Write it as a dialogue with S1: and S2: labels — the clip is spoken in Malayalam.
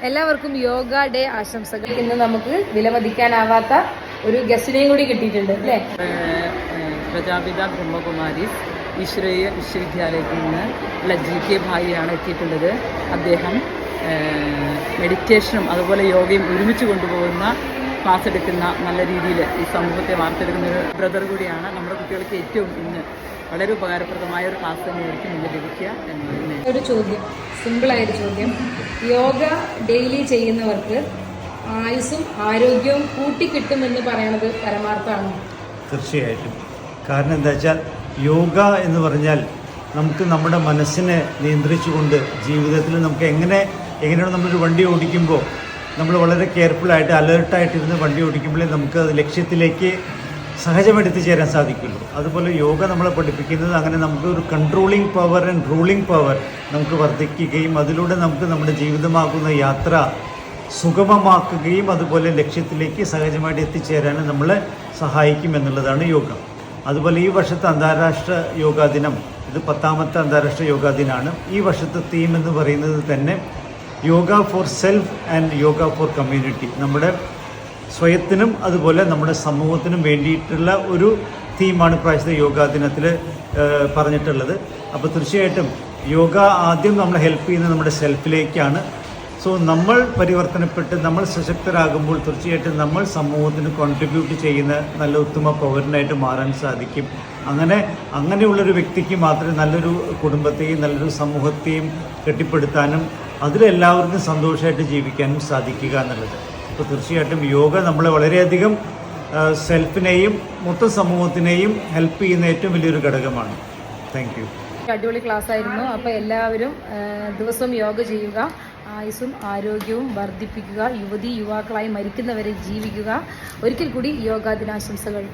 S1: എല്ലാവർക്കും യോഗ ഡേ ആശംസകൾ. ഇന്ന് നമുക്ക് വിലമതിക്കാനാവാത്ത ഒരു ഗസ്റ്റിനെയും കൂടി കിട്ടിയിട്ടുണ്ട് അല്ലേ?
S2: പ്രജാപിത ബ്രഹ്മകുമാരീസ് ഈശ്വരീയ വിശ്വവിദ്യാലയത്തിൽ നിന്ന് ഉള്ള GK ഭായിയാണ് എത്തിയിട്ടുള്ളത്. അദ്ദേഹം മെഡിറ്റേഷനും അതുപോലെ യോഗയും ഒരുമിച്ച് കൊണ്ടുപോകുന്ന ക്ലാസ് എടുക്കുന്ന നല്ല രീതിയിൽ ഈ സമൂഹത്തെ വാർത്തെടുക്കുന്ന ഒരു ബ്രദർ കൂടിയാണ്. നമ്മുടെ കുട്ടികൾക്ക് ഏറ്റവും ഇന്ന് വളരെ ഉപകാരപ്രദമായ ഒരു ക്ലാസ് തന്നെയായിരിക്കും ഇന്ന് ലഭിക്കുക എന്നതിന്
S1: ഒരു ചോദ്യം, സിമ്പിളായൊരു ചോദ്യം. യോഗ ഡെയിലി ചെയ്യുന്നവർക്ക് ആയുസ്സും ആരോഗ്യവും കൂട്ടിക്കിട്ടുമെന്ന് പറയുന്നത് പരമാർത്ഥമാണോ?
S3: തീർച്ചയായിട്ടും. കാരണം എന്താ വെച്ചാൽ യോഗ എന്ന് പറഞ്ഞാൽ നമുക്ക് നമ്മുടെ മനസ്സിനെ നിയന്ത്രിച്ചുകൊണ്ട് ജീവിതത്തിൽ നമുക്ക് എങ്ങനെയാണ് നമ്മളൊരു വണ്ടി ഓടിക്കുമ്പോൾ നമ്മൾ വളരെ കെയർഫുള്ളായിട്ട് അലേർട്ടായിട്ടിരുന്ന് വണ്ടി ഓടിക്കുമ്പോഴേ നമുക്ക് അത് ലക്ഷ്യത്തിലേക്ക് സഹജമായിട്ട് എത്തിച്ചേരാൻ സാധിക്കുള്ളൂ. അതുപോലെ യോഗ നമ്മളെ പഠിപ്പിക്കുന്നത് അങ്ങനെ നമുക്ക് ഒരു controlling power and ruling power നമുക്ക് വർദ്ധിക്കുകയും അതിലൂടെ നമുക്ക് നമ്മുടെ ജീവിതമാകുന്ന യാത്ര സുഗമമാക്കുകയും അതുപോലെ ലക്ഷ്യത്തിലേക്ക് സഹജമായിട്ട് എത്തിച്ചേരാനും നമ്മളെ സഹായിക്കും എന്നുള്ളതാണ് യോഗ. അതുപോലെ ഈ വർഷത്തെ അന്താരാഷ്ട്ര യോഗാ ദിനം, ഇത് 10ാമത്തെ അന്താരാഷ്ട്ര യോഗാ ദിനമാണ്. ഈ വർഷത്തെ തീം എന്ന് പറയുന്നത് തന്നെ yoga for self and yoga for community. നമ്മുടെ സ്വയത്തിനും അതുപോലെ നമ്മുടെ സമൂഹത്തിനും വേണ്ടിയിട്ടുള്ള ഒരു തീമാണ് പ്രാവശ്യത്തെ യോഗാ ദിനത്തിൽ പറഞ്ഞിട്ടുള്ളത്. അപ്പോൾ തീർച്ചയായിട്ടും യോഗ ആദ്യം നമ്മളെ ഹെൽപ്പ് ചെയ്യുന്നത് നമ്മുടെ സെൽഫിലേക്കാണ്. സോ നമ്മൾ പരിവർത്തനപ്പെട്ട് നമ്മൾ സശക്തരാകുമ്പോൾ തീർച്ചയായിട്ടും നമ്മൾ സമൂഹത്തിന് കോൺട്രിബ്യൂട്ട് ചെയ്യുന്ന നല്ല ഉത്തമ പൗരനായിട്ട് മാറാൻ സാധിക്കും. അങ്ങനെയുള്ളൊരു വ്യക്തിക്ക് മാത്രമേ നല്ലൊരു കുടുംബത്തെയും നല്ലൊരു സമൂഹത്തെയും കെട്ടിപ്പടുത്താനും അതിലെല്ലാവർക്കും സന്തോഷമായിട്ട് ജീവിക്കാനും സാധിക്കുക എന്നുള്ളത്. അപ്പോൾ തീർച്ചയായിട്ടും യോഗ നമ്മളെ വളരെയധികം സെൽഫിനെയും മൊത്തം സമൂഹത്തിനെയും ഹെൽപ്പ് ചെയ്യുന്ന ഏറ്റവും വലിയൊരു ഘടകമാണ്. Thank you.
S1: അടിപൊളി ക്ലാസ് ആയിരുന്നു. അപ്പോൾ എല്ലാവരും ദിവസവും യോഗ ചെയ്യുക, ആയുസ്സും ആരോഗ്യവും വർദ്ധിപ്പിക്കുക, യുവതി യുവാക്കളായി മരിക്കുന്നവരെ ജീവിക്കുക. ഒരിക്കൽ കൂടി യോഗാ ദിനാശംസകൾ.